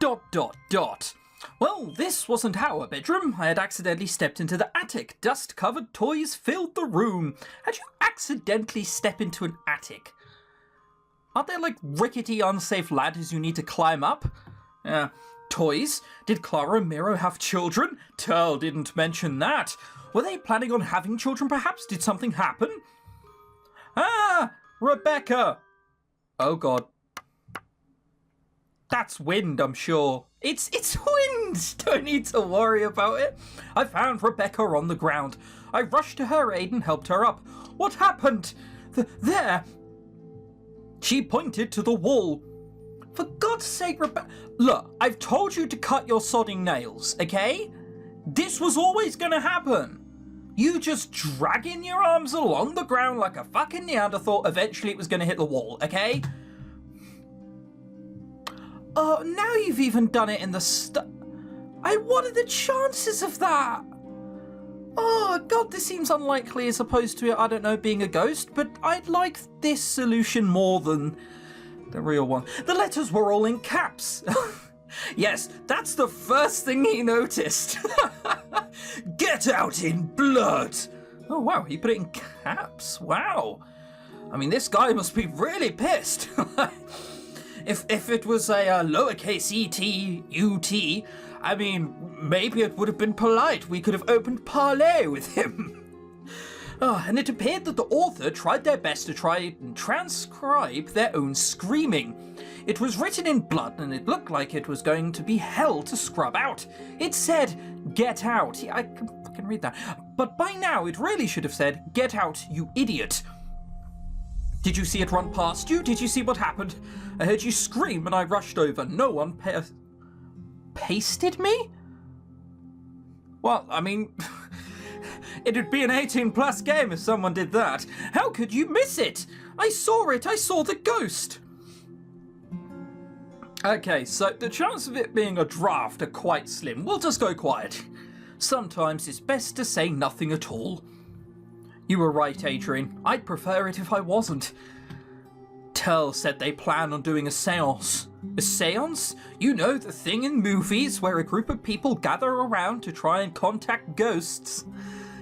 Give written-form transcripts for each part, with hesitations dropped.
dot dot dot. Well, this wasn't our bedroom. I had accidentally stepped into the attic. Dust-covered toys filled the room. How'd you accidentally step into an attic? Aren't there, like, rickety, unsafe ladders you need to climb up? Toys? Did Clara and Miro have children? Turl didn't mention that. Were they planning on having children, perhaps? Did something happen? Ah! Rebecca! Oh, God. That's wind, I'm sure. It's wind! Don't need to worry about it. I found Rebecca on the ground. I rushed to her aid and helped her up. What happened? There! She pointed to the wall. For God's sake, Rebecca... Look, I've told you to cut your sodding nails, okay? This was always gonna happen. You just dragging your arms along the ground like a fucking Neanderthal, eventually it was gonna hit the wall, okay? Oh, now you've even done it in the what are the chances of that? Oh, God, this seems unlikely as opposed to, I don't know, being a ghost, but I'd like this solution more than the real one. The letters were all in caps. Yes, that's the first thing he noticed. Get out in blood. Oh, wow, he put it in caps. Wow. I mean, this guy must be really pissed. If it was a lowercase et, I mean, maybe it would have been polite. We could have opened parley with him. And it appeared that the author tried their best to try and transcribe their own screaming. It was written in blood, and it looked like it was going to be hell to scrub out. It said, "Get out." I can fucking read that. But by now, it really should have said, "Get out, you idiot." Did you see it run past you? Did you see what happened? I heard you scream and I rushed over. No one pasted me? Well, I mean, it'd be an 18+ game if someone did that. How could you miss it? I saw it. I saw the ghost. Okay, so the chance of it being a draft are quite slim. We'll just go quiet. Sometimes it's best to say nothing at all. You were right, Adrian. I'd prefer it if I wasn't. Turl said they plan on doing a seance. A seance? You know, the thing in movies where a group of people gather around to try and contact ghosts.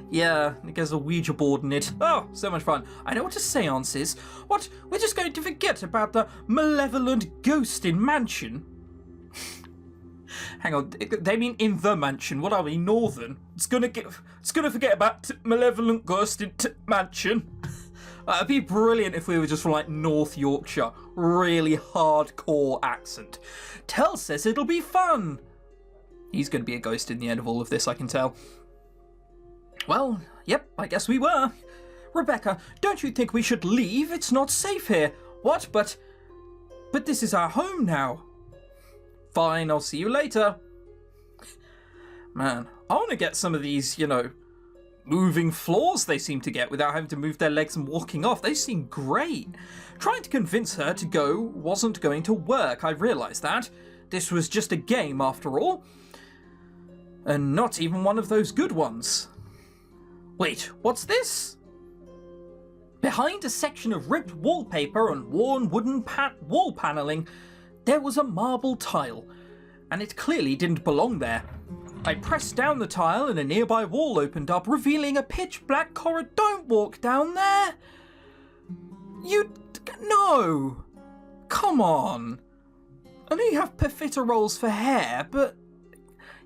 Yeah, it gets a Ouija board in it. Oh, so much fun. I know what a seance is. What? We're just going to forget about the malevolent ghost in mansion? Hang on, they mean in the mansion. What are we, northern? It's gonna forget about malevolent ghost in mansion. It'd be brilliant if we were just from like North Yorkshire. Really hardcore accent. Tell says it'll be fun. He's gonna be a ghost in the end of all of this, I can tell. Well, yep, I guess we were. Rebecca, don't you think we should leave? It's not safe here. What? But this is our home now. Fine, I'll see you later. Man, I want to get some of these, you know, moving floors they seem to get without having to move their legs and walking off. They seem great. Trying to convince her to go wasn't going to work. I realised that. This was just a game after all. And not even one of those good ones. Wait, what's this? Behind a section of ripped wallpaper and worn wooden wall panelling, there was a marble tile, and it clearly didn't belong there. I pressed down the tile and a nearby wall opened up, revealing a pitch-black corridor. Don't walk down there! No! Come on! I know you have profiteroles for hair, but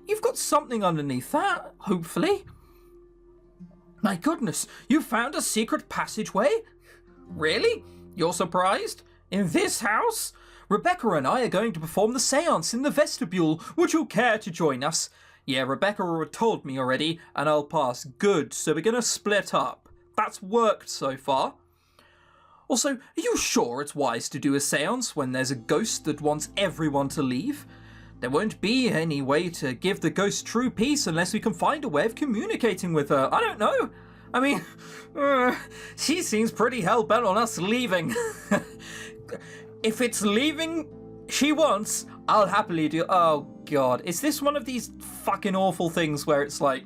you've got something underneath that, hopefully. My goodness, you found a secret passageway? Really? You're surprised? In this house? Rebecca and I are going to perform the seance in the vestibule. Would you care to join us? Yeah, Rebecca told me already, and I'll pass. Good, so we're going to split up. That's worked so far. Also, are you sure it's wise to do a seance when there's a ghost that wants everyone to leave? There won't be any way to give the ghost true peace unless we can find a way of communicating with her. I don't know. I mean, she seems pretty hell-bent on us leaving. If it's leaving she wants, I'll happily do. Oh, God. Is this one of these fucking awful things where it's like,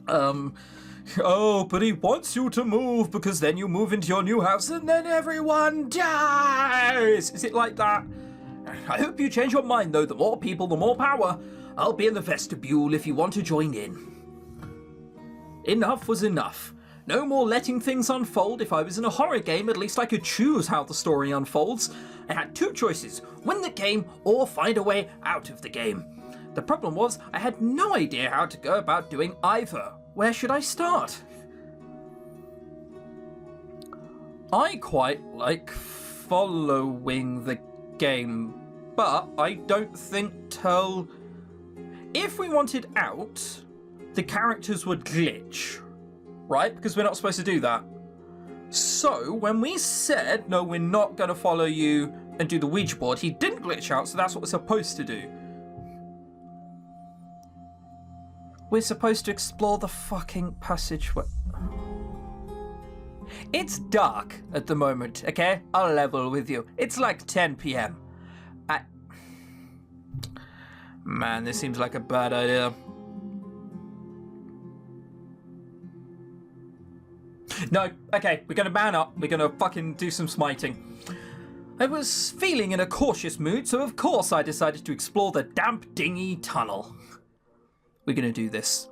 oh, but he wants you to move because then you move into your new house and then everyone dies? Is it like that? I hope you change your mind, though. The more people, the more power. I'll be in the vestibule if you want to join in. Enough was enough. No more letting things unfold. If I was in a horror game, at least I could choose how the story unfolds. I had two choices: win the game or find a way out of the game. The problem was, I had no idea how to go about doing either. Where should I start? I quite like following the game, but I don't think if we wanted out, the characters would glitch, right? Because we're not supposed to do that. So when we said, no, we're not going to follow you and do the Ouija board, he didn't glitch out, so that's what we're supposed to do. We're supposed to explore the fucking passageway. It's dark at the moment, okay? I'll level with you. It's like 10 p.m. Man, this seems like a bad idea. No, okay, we're gonna man up. We're gonna fucking do some smiting. I was feeling in a cautious mood, so of course I decided to explore the damp, dingy tunnel. We're gonna do this.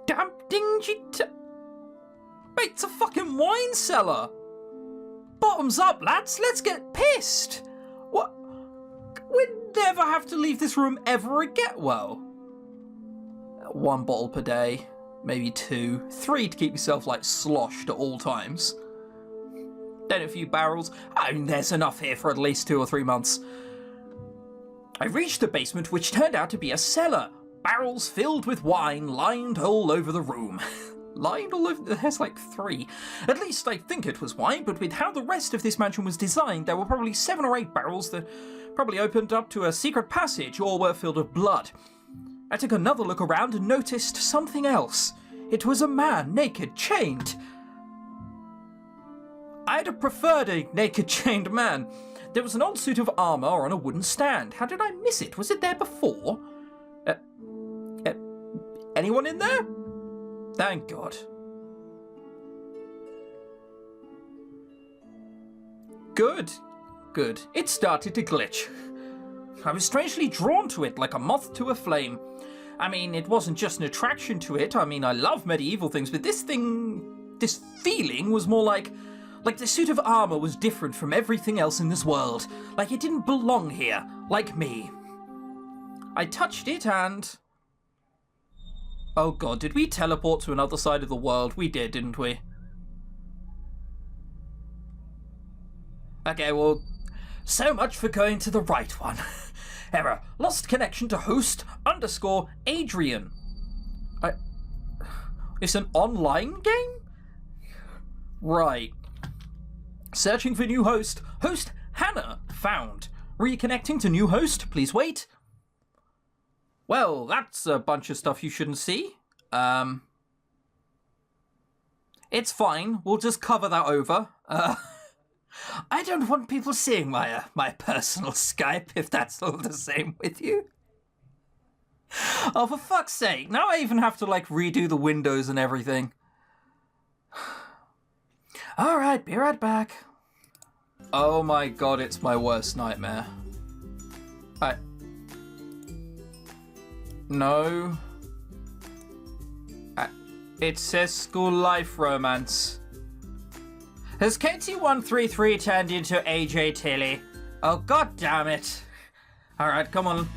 Damp, dingy Wait, it's a fucking wine cellar! Bottoms up, lads, let's get pissed! What? We'd never have to leave this room ever again. Well, 1 bottle per day, maybe 2, 3 to keep yourself like sloshed at all times. Then a few barrels. I mean, there's enough here for at least 2 or 3 months. I reached the basement, which turned out to be a cellar. Barrels filled with wine lined all over the room. Lined all over? There's like 3. At least I think it was wine, but with how the rest of this mansion was designed, there were probably 7 or 8 barrels that probably opened up to a secret passage or were filled with blood. I took another look around and noticed something else. It was a man, naked, chained. I'd have preferred a naked, chained man. There was an old suit of armour on a wooden stand. How did I miss it? Was it there before? Anyone in there? Thank God. Good. Good. It started to glitch. I was strangely drawn to it, like a moth to a flame. I mean, it wasn't just an attraction to it. I mean, I love medieval things, but this feeling was more like the suit of armour was different from everything else in this world. Like it didn't belong here, like me. I touched it and... Oh God, did we teleport to another side of the world? We did, didn't we? Okay, well, so much for going to the right one. Error. Lost connection to host _Adrian. It's an online game? Right. Searching for new host. Host Hannah found. Reconnecting to new host. Please wait. Well, that's a bunch of stuff you shouldn't see. It's fine. We'll just cover that over. I don't want people seeing my personal Skype, if that's all the same with you. Oh, for fuck's sake. Now I even have to, redo the windows and everything. Alright, be right back. Oh my God, it's my worst nightmare. No. It says school life romance. Has KT133 turned into AJ Tilly? Oh, God damn it. Alright, come on.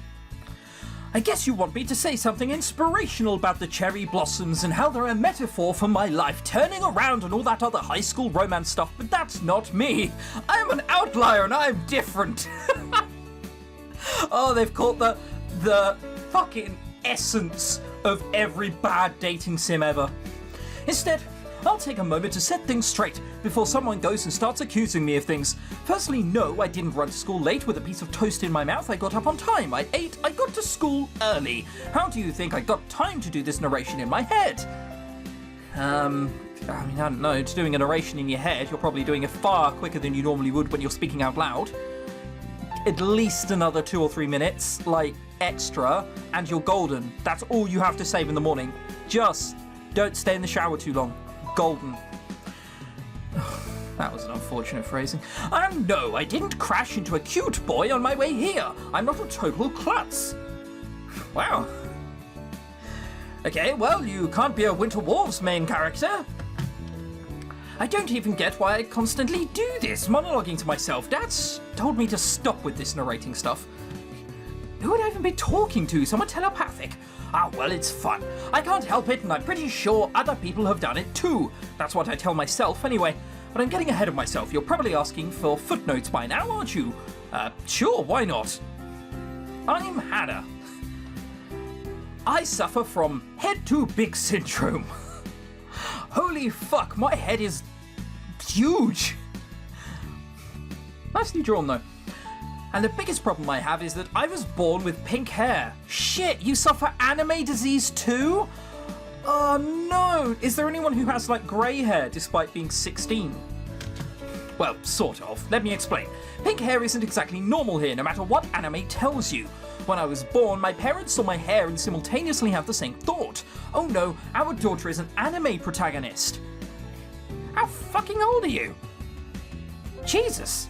I guess you want me to say something inspirational about the cherry blossoms and how they're a metaphor for my life turning around and all that other high school romance stuff, but that's not me. I'm an outlier and I'm different. Oh, they've caught the fucking essence of every bad dating sim ever. Instead, I'll take a moment to set things straight before someone goes and starts accusing me of things. Firstly, no, I didn't run to school late with a piece of toast in my mouth. I got up on time. I ate. I got to school early. How do you think I got time to do this narration in my head? I mean, I don't know. It's doing a narration in your head. You're probably doing it far quicker than you normally would when you're speaking out loud. At least another 2 or 3 minutes, extra, and you're golden. That's all you have to save in the morning. Just don't stay in the shower too long. Golden. That was an unfortunate phrasing. And no, I didn't crash into a cute boy on my way here. I'm not a total klutz. Wow. Okay, well, you can't be a Winter Wolves main character. I don't even get why I constantly do this, monologuing to myself. Dad's told me to stop with this narrating stuff. Who would I even be talking to? Someone telepathic? Ah, well, it's fun. I can't help it, and I'm pretty sure other people have done it too. That's what I tell myself anyway. But I'm getting ahead of myself. You're probably asking for footnotes by now, aren't you? Sure, why not? I'm Hannah. I suffer from head too big syndrome. Holy fuck, my head is huge. Nicely drawn though. And the biggest problem I have is that I was born with pink hair. Shit, you suffer anime disease too? Oh no! Is there anyone who has like grey hair despite being 16? Well, sort of. Let me explain. Pink hair isn't exactly normal here, no matter what anime tells you. When I was born, my parents saw my hair and simultaneously have the same thought. Oh no, our daughter is an anime protagonist. How fucking old are you? Jesus.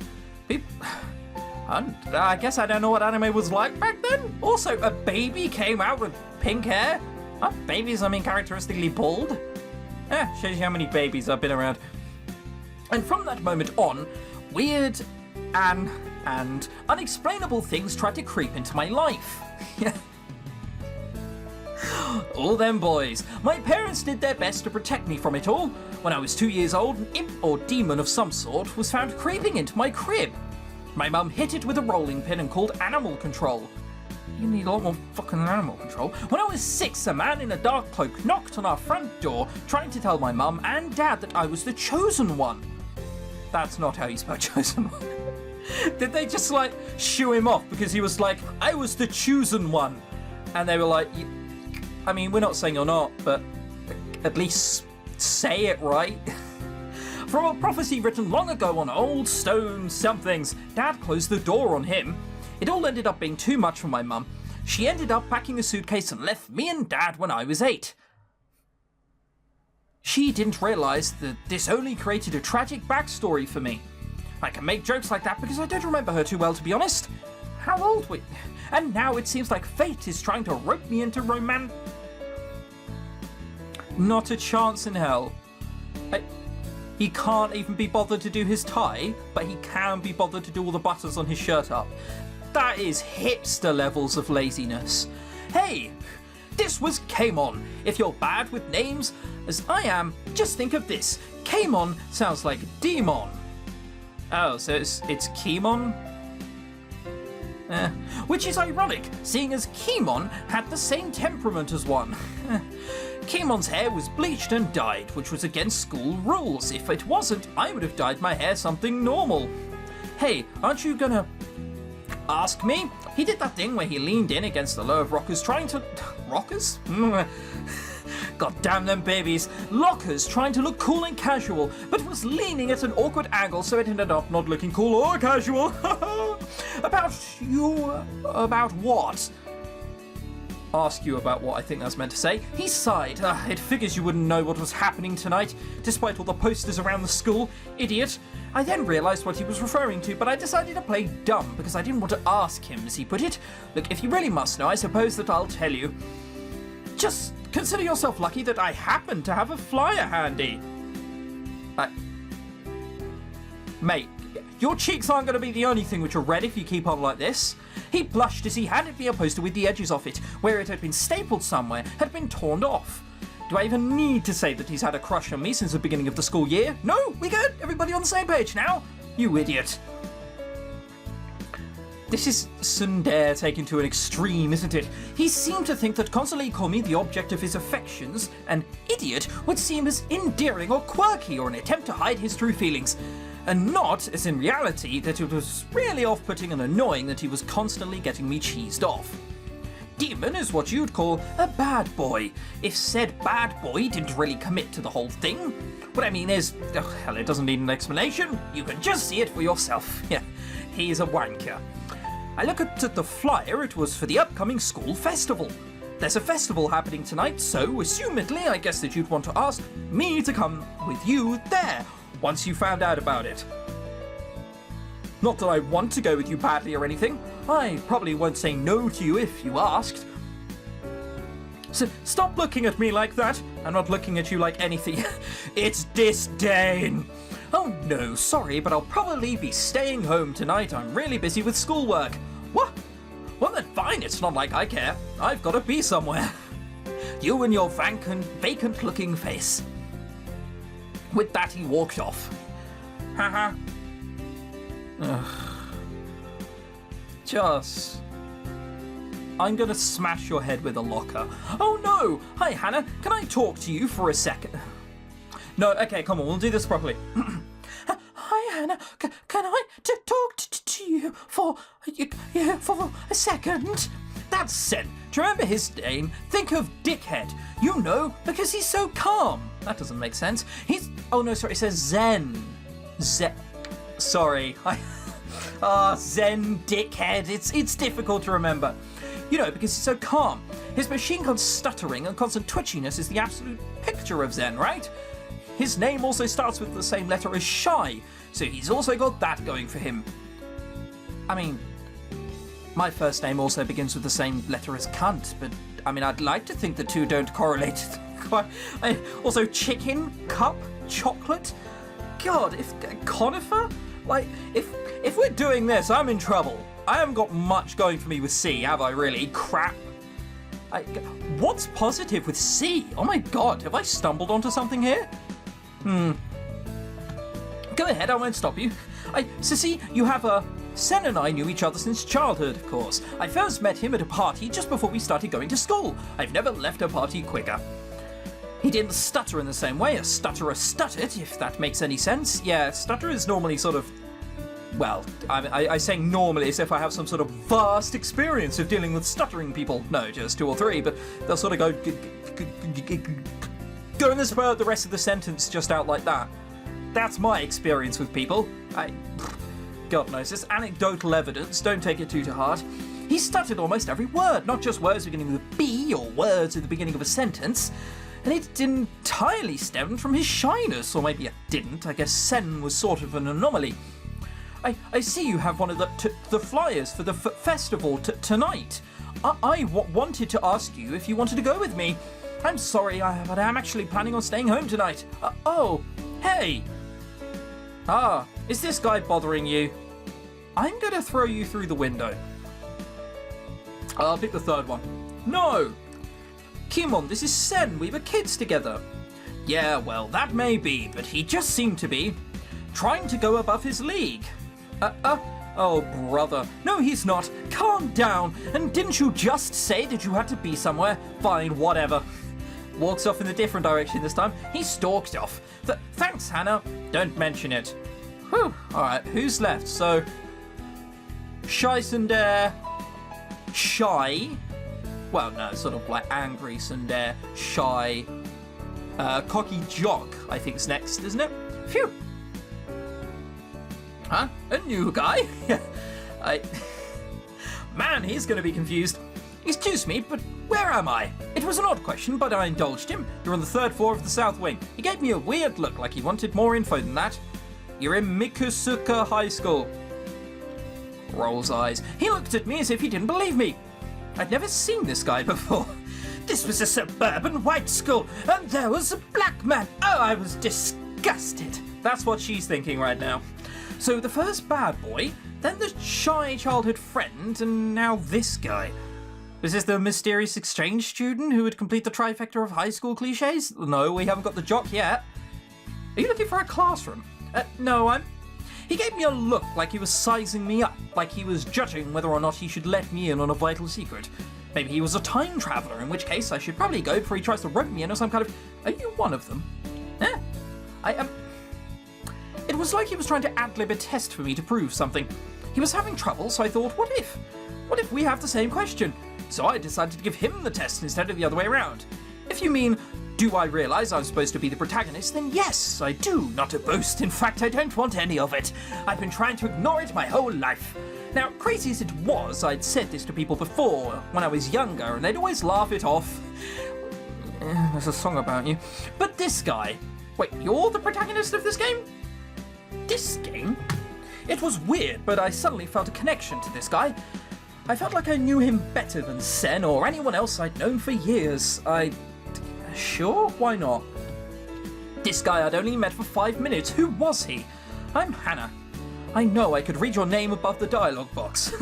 I guess I don't know what anime was like back then. Also, a baby came out with pink hair? Aren't babies, characteristically bald? Shows you how many babies I've been around. And from that moment on, weird and unexplainable things tried to creep into my life. All them boys. My parents did their best to protect me from it all. When I was 2 years old, an imp or demon of some sort was found creeping into my crib. My mum hit it with a rolling pin and called animal control. You need a lot more fucking animal control. When I was 6, a man in a dark cloak knocked on our front door, trying to tell my mum and dad that I was the chosen one. That's not how you spell chosen one. Did they just like shoo him off because he was like, I was the chosen one? And they were like, I mean, we're not saying you're not, but at least say it right. From a prophecy written long ago on old stone somethings, Dad closed the door on him. It all ended up being too much for my mum. She ended up packing a suitcase and left me and Dad when I was 8. She didn't realise that this only created a tragic backstory for me. I can make jokes like that because I don't remember her too well, to be honest. How old were... And now it seems like fate is trying to rope me into romance. Not a chance in hell. He can't even be bothered to do his tie, but he can be bothered to do all the buttons on his shirt up. That is hipster levels of laziness. Hey, this was Kamon. If you're bad with names, as I am, just think of this. Kamon sounds like demon. Oh, so it's Kimon? Which is ironic, seeing as Kimon had the same temperament as one. Kimon's hair was bleached and dyed, which was against school rules. If it wasn't, I would have dyed my hair something normal. Hey, aren't you gonna ask me? He did that thing where he leaned in against the low of rockers trying to... Rockers? God damn them babies. Lockers trying to look cool and casual, but was leaning at an awkward angle so it ended up not looking cool or casual. About what? Ask you about what I think that's meant to say. He sighed. It figures you wouldn't know what was happening tonight, despite all the posters around the school. Idiot. I then realised what he was referring to, but I decided to play dumb because I didn't want to ask him, as he put it. Look, if you really must know, I suppose that I'll tell you. Just consider yourself lucky that I happen to have a flyer handy. Mate, your cheeks aren't going to be the only thing which are red if you keep on like this. He blushed as he handed me a poster with the edges off it, where it had been stapled somewhere, had been torn off. Do I even need to say that he's had a crush on me since the beginning of the school year? No, we good? Everybody on the same page now? You idiot. This is tsundere taken to an extreme, isn't it? He seemed to think that constantly calling me the object of his affections, an idiot, would seem as endearing or quirky or an attempt to hide his true feelings. And not, as in reality, that it was really off-putting and annoying that he was constantly getting me cheesed off. Demon is what you'd call a bad boy, if said bad boy didn't really commit to the whole thing. What I mean is, hell, it doesn't need an explanation. You can just see it for yourself. Yeah, he's a wanker. I look at the flyer, it was for the upcoming school festival. There's a festival happening tonight, so assumedly I guess that you'd want to ask me to come with you there. once you found out about it. Not that I want to go with you badly or anything. I probably won't say no to you if you asked. So stop looking at me like that. I'm not looking at you like anything. It's disdain. Oh no, sorry, but I'll probably be staying home tonight. I'm really busy with schoolwork. What? Well then fine, it's not like I care. I've got to be somewhere. You and your vacant looking face. With that he walked off. Haha. Just... I'm gonna smash your head with a locker. Oh no! Hi Hannah, can I talk to you for a second? No, okay, come on, we'll do this properly. Hi Hannah, can I talk to you for a second? That's Zen. Do you remember his name? Think of Dickhead. You know, because he's so calm. That doesn't make sense. Oh no, sorry, it says Zen. Sorry. Zen Dickhead. It's difficult to remember. You know, because he's so calm. His machine gun stuttering and constant twitchiness is the absolute picture of Zen, right? His name also starts with the same letter as Shy, so he's also got that going for him. I mean, my first name also begins with the same letter as cunt, but I mean, I'd like to think the two don't correlate. Also, chicken, cup, chocolate. God, if conifer? Like, if we're doing this, I'm in trouble. I haven't got much going for me with C, have I really? Crap. What's positive with C? Oh my god, have I stumbled onto something here? Go ahead, I won't stop you. Sissy, you have Sen and I knew each other since childhood, of course. I first met him at a party just before we started going to school. I've never left a party quicker. He didn't stutter in the same way a stutterer stuttered, if that makes any sense. Yeah, stutter is normally sort of... Well, I say normally as if I have some sort of vast experience of dealing with stuttering people. No, just 2 or 3, but they'll sort of go in the rest of the sentence just out like that. That's my experience with people. God knows, it's anecdotal evidence, don't take it too to heart. He stuttered almost every word, not just words beginning with a B or words at the beginning of a sentence. And it entirely stemmed from his shyness, or maybe it didn't. I guess Sen was sort of an anomaly. I see you have one of the flyers for the festival tonight. I wanted to ask you if you wanted to go with me. I'm sorry, but I'm actually planning on staying home tonight. Oh, hey. Is this guy bothering you? I'm gonna throw you through the window. I'll pick the third one. No. Kimon, this is Sen. We were kids together. Yeah, well, that may be, but he just seemed to be trying to go above his league. Oh, brother. No, he's not. Calm down. And didn't you just say that you had to be somewhere? Fine, whatever. Walks off in a different direction this time. He stalked off. Thanks, Hannah. Don't mention it. Whew. Alright, who's left? So, Shy Sundare. Shy. Well, no, sort of like angry Sundare. Shy. Cocky Jock, I think is next, isn't it? Phew. Huh? A new guy? Man, he's gonna be confused. Excuse me, but where am I? It was an odd question, but I indulged him. You're on the 3rd floor of the South Wing. He gave me a weird look, like he wanted more info than that. You're in Mikusuka High School. Rolls eyes. He looked at me as if he didn't believe me. I'd never seen this guy before. This was a suburban white school, and there was a black man. Oh, I was disgusted. That's what she's thinking right now. So the first bad boy, then the shy childhood friend, and now this guy. Is this the mysterious exchange student who would complete the trifecta of high school cliches? No, we haven't got the jock yet. Are you looking for a classroom? No, He gave me a look like he was sizing me up, like he was judging whether or not he should let me in on a vital secret. Maybe he was a time traveller, in which case I should probably go before he tries to rope me in or some kind of... Are you one of them? It was like he was trying to ad-lib a test for me to prove something. He was having trouble, so I thought, what if? What if we have the same question? So I decided to give him the test instead of the other way around. If you mean, do I realise I'm supposed to be the protagonist, then yes, I do. Not to boast, in fact, I don't want any of it. I've been trying to ignore it my whole life. Now, crazy as it was, I'd said this to people before, when I was younger, and they'd always laugh it off. There's a song about you. But this guy... Wait, you're the protagonist of this game? This game? It was weird, but I suddenly felt a connection to this guy. I felt like I knew him better than Sen or anyone else I'd known for years. Sure, why not? This guy I'd only met for 5 minutes. Who was he? I'm Hannah. I know I could read your name above the dialogue box.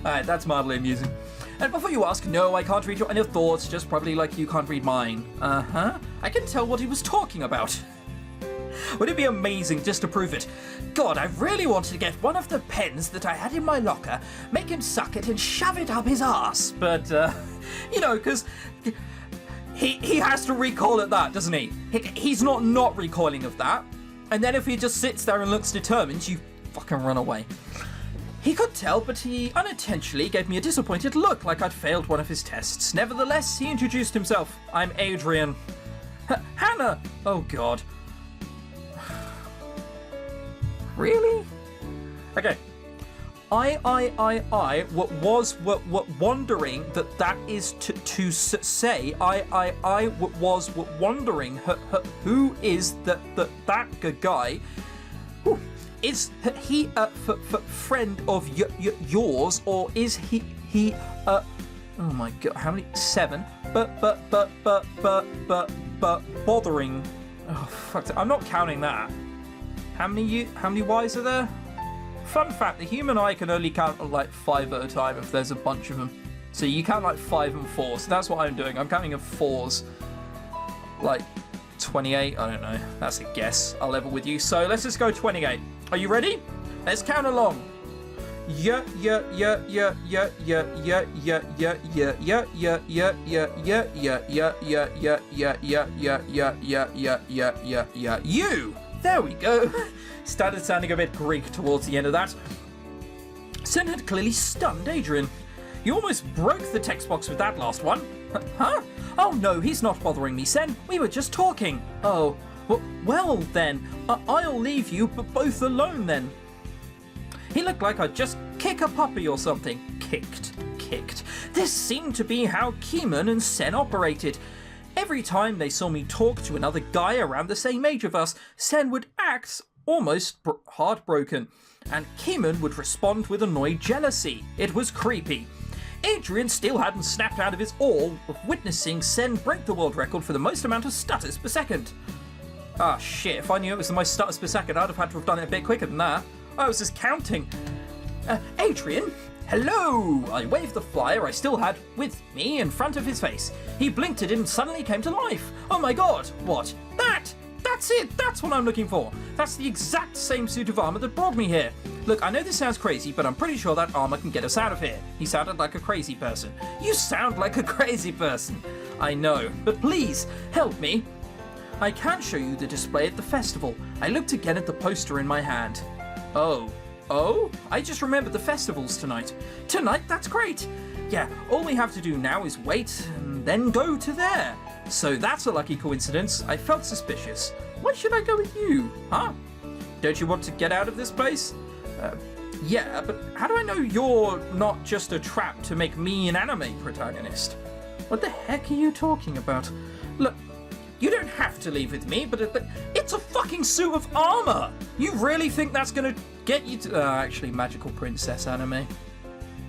Alright, that's mildly amusing. And before you ask, no, I can't read your inner thoughts, just probably like you can't read mine. I can tell what he was talking about. Would it be amazing just to prove it? God, I really wanted to get one of the pens that I had in my locker, make him suck it and shove it up his arse. But, you know, because he has to recoil at that, doesn't he? He's not recoiling of that. And then if he just sits there and looks determined, you fucking run away. He could tell, but he unintentionally gave me a disappointed look, like I'd failed one of his tests. Nevertheless, he introduced himself. I'm Adrian. Hannah! Oh, God. Really? Okay. I was wondering that is to say. I was wondering who is that guy. Ooh. Is he a friend of yours, or is he oh my God, how many? 7. But bothering. Oh fuck! I'm not counting that. How many Y's are there? Fun fact: the human eye can only count like 5 at a time if there's a bunch of them. So you count like 5 and 4. So that's what I'm doing. I'm counting in 4s. Like 28. I don't know. That's a guess. I'll level with you. So let's just go 28. Are you ready? Let's count along. Yeah. You. There we go. Started sounding a bit Greek towards the end of that. Sen had clearly stunned Adrian. You almost broke the text box with that last one. Huh? Oh no, he's not bothering me, Sen. We were just talking. Oh. Well then, I'll leave you both alone then. He looked like I'd just kick a puppy or something. Kicked. This seemed to be how Keeman and Sen operated. Every time they saw me talk to another guy around the same age of us, Sen would act almost heartbroken, and Keeman would respond with annoyed jealousy. It was creepy. Adrian still hadn't snapped out of his awe of witnessing Sen break the world record for the most amount of stutters per second. Ah shit, if I knew it was the most stutters per second, I'd have had to have done it a bit quicker than that. I was just counting. Adrian? Hello! I waved the flyer I still had with me in front of his face. He blinked at it and suddenly came to life. Oh my God, what? That's it! That's what I'm looking for! That's the exact same suit of armor that brought me here. Look, I know this sounds crazy, but I'm pretty sure that armor can get us out of here. He sounded like a crazy person. You sound like a crazy person. I know, but please, help me. I can't show you the display at the festival. I looked again at the poster in my hand. Oh? I just remembered the festival's tonight. Tonight? That's great! Yeah, all we have to do now is wait, and then go to there. So that's a lucky coincidence. I felt suspicious. Why should I go with you? Huh? Don't you want to get out of this place? Yeah, but how do I know you're not just a trap to make me an anime protagonist? What the heck are you talking about? Look, you don't have to leave with me, but it's a fucking suit of armor! You really think that's gonna get you to... actually, magical princess anime.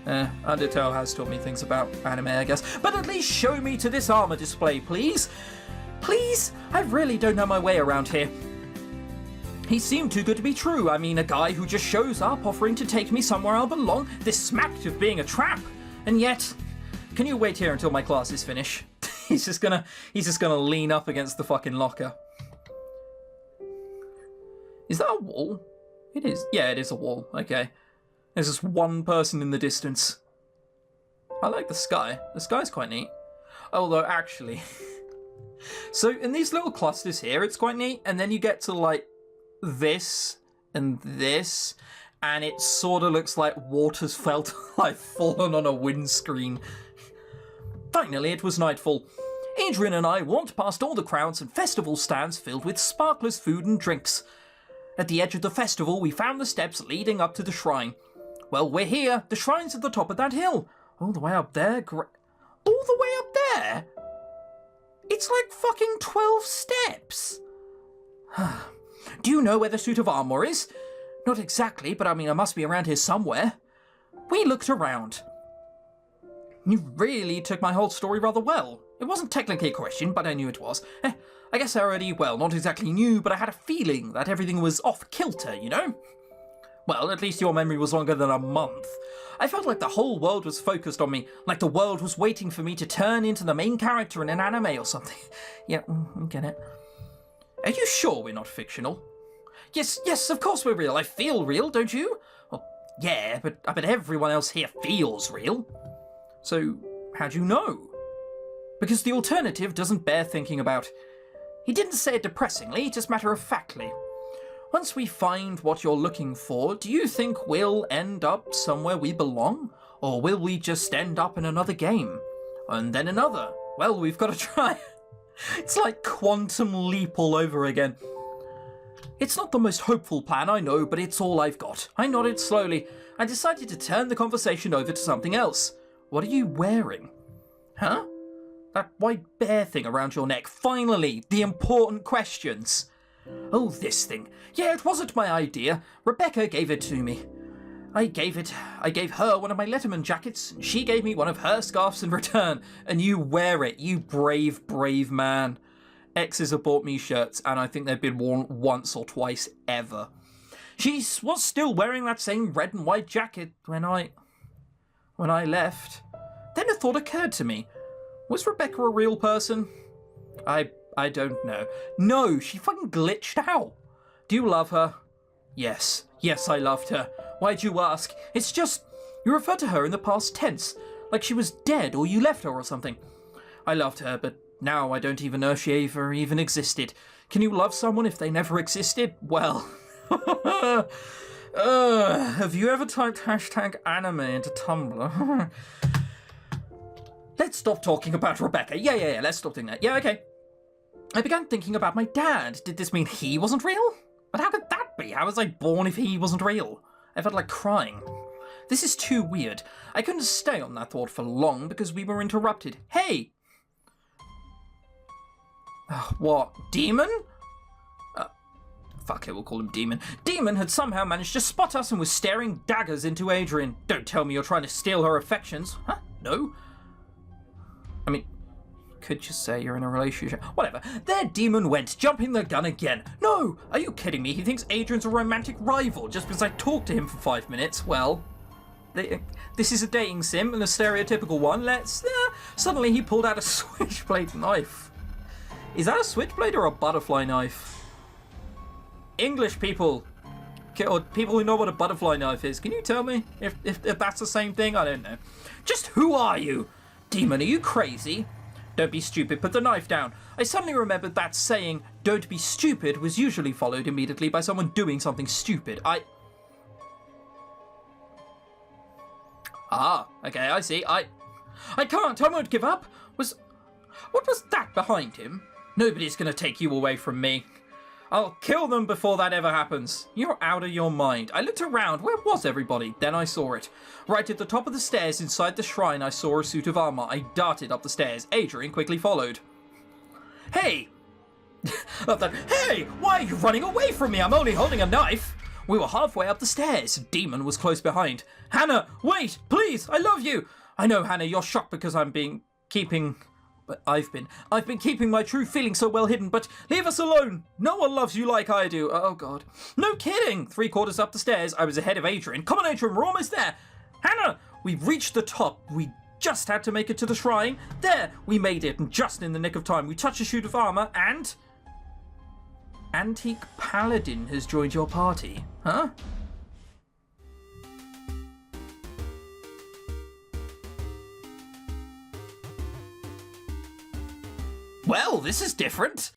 Undertale has taught me things about anime, I guess. But at least show me to this armor display, please? Please? I really don't know my way around here. He seemed too good to be true. I mean, a guy who just shows up offering to take me somewhere I belong. This smacked of being a trap. And yet... Can you wait here until my classes finish? He's just gonna lean up against the fucking locker. Is that a wall? It is. Yeah, it is a wall. Okay. There's just one person in the distance. I like the sky. The sky's quite neat. Although, actually... So, in these little clusters here, it's quite neat. And then you get to, like, this and this. And it sort of looks like water's felt like fallen on a windscreen. Finally, it was nightfall. Adrian and I walked past all the crowds and festival stands filled with sparklers, food and drinks. At the edge of the festival, we found the steps leading up to the shrine. Well, we're here. The shrine's at the top of that hill. All the way up there? All the way up there? It's like fucking 12 steps. Do you know where the suit of armour is? Not exactly, but I mean, it must be around here somewhere. We looked around. You really took my whole story rather well. It wasn't technically a question, but I knew it was. I guess I already, well, not exactly knew, but I had a feeling that everything was off kilter, you know? Well, at least your memory was longer than a month. I felt like the whole world was focused on me, like the world was waiting for me to turn into the main character in an anime or something. Yeah, I get it. Are you sure we're not fictional? Yes, of course we're real. I feel real, don't you? Well, yeah, but I bet everyone else here feels real. So, how'd you know? Because the alternative doesn't bear thinking about. He didn't say it depressingly, just matter-of-factly. Once we find what you're looking for, do you think we'll end up somewhere we belong? Or will we just end up in another game? And then another? Well, we've got to try. It's like Quantum Leap all over again. It's not the most hopeful plan, I know, but it's all I've got. I nodded slowly. I decided to turn the conversation over to something else. What are you wearing? Huh? That white bear thing around your neck. Finally, the important questions. Oh, this thing. Yeah, it wasn't my idea. Rebecca gave it to me. I gave her one of my Letterman jackets, and she gave me one of her scarves in return. And you wear it, you brave, brave man. Exes have bought me shirts, and I think they've been worn once or twice ever. She was still wearing that same red and white jacket when I left. Then a thought occurred to me. Was Rebecca a real person? I don't know. No, she fucking glitched out. Do you love her? Yes, I loved her. Why'd you ask? It's just, you referred to her in the past tense, like she was dead or you left her or something. I loved her, but now I don't even know if she ever even existed. Can you love someone if they never existed? Well, have you ever typed #anime into Tumblr? Let's stop talking about Rebecca. Yeah, let's stop doing that. Yeah, okay. I began thinking about my dad. Did this mean he wasn't real? But how could that be? How was I born if he wasn't real? I felt like crying. This is too weird. I couldn't stay on that thought for long because we were interrupted. Hey! What? Demon? Fuck it, we'll call him Demon. Demon had somehow managed to spot us and was staring daggers into Adrian. Don't tell me you're trying to steal her affections. Huh? No? I mean, could just say you're in a relationship. Whatever. There Demon went, jumping the gun again. No! Are you kidding me? He thinks Adrian's a romantic rival just because I talked to him for 5 minutes. Well, this is a dating sim and a stereotypical one. Suddenly he pulled out a switchblade knife. Is that a switchblade or a butterfly knife? English people, or people who know what a butterfly knife is, can you tell me if that's the same thing? I don't know. Just who are you? Demon, are you crazy? Don't be stupid, put the knife down. I suddenly remembered that saying, don't be stupid, was usually followed immediately by someone doing something stupid. Okay, I see. I can't, I won't give up. What was that behind him? Nobody's gonna take you away from me. I'll kill them before that ever happens. You're out of your mind. I looked around. Where was everybody? Then I saw it. Right at the top of the stairs inside the shrine, I saw a suit of armor. I darted up the stairs. Adrian quickly followed. Hey! Hey! Why are you running away from me? I'm only holding a knife. We were halfway up the stairs. Demon was close behind. Hannah, wait! Please! I love you! I know, Hannah, you're shocked because I've been keeping my true feelings so well hidden, but leave us alone. No one loves you like I do. Oh, God. No kidding. 3/4 up the stairs, I was ahead of Adrian. Come on, Adrian, we're almost there. Hannah, we've reached the top. We just had to make it to the shrine. There, we made it, and just in the nick of time. We touched a suit of armor, and Antique Paladin has joined your party. Huh? Well, this is different.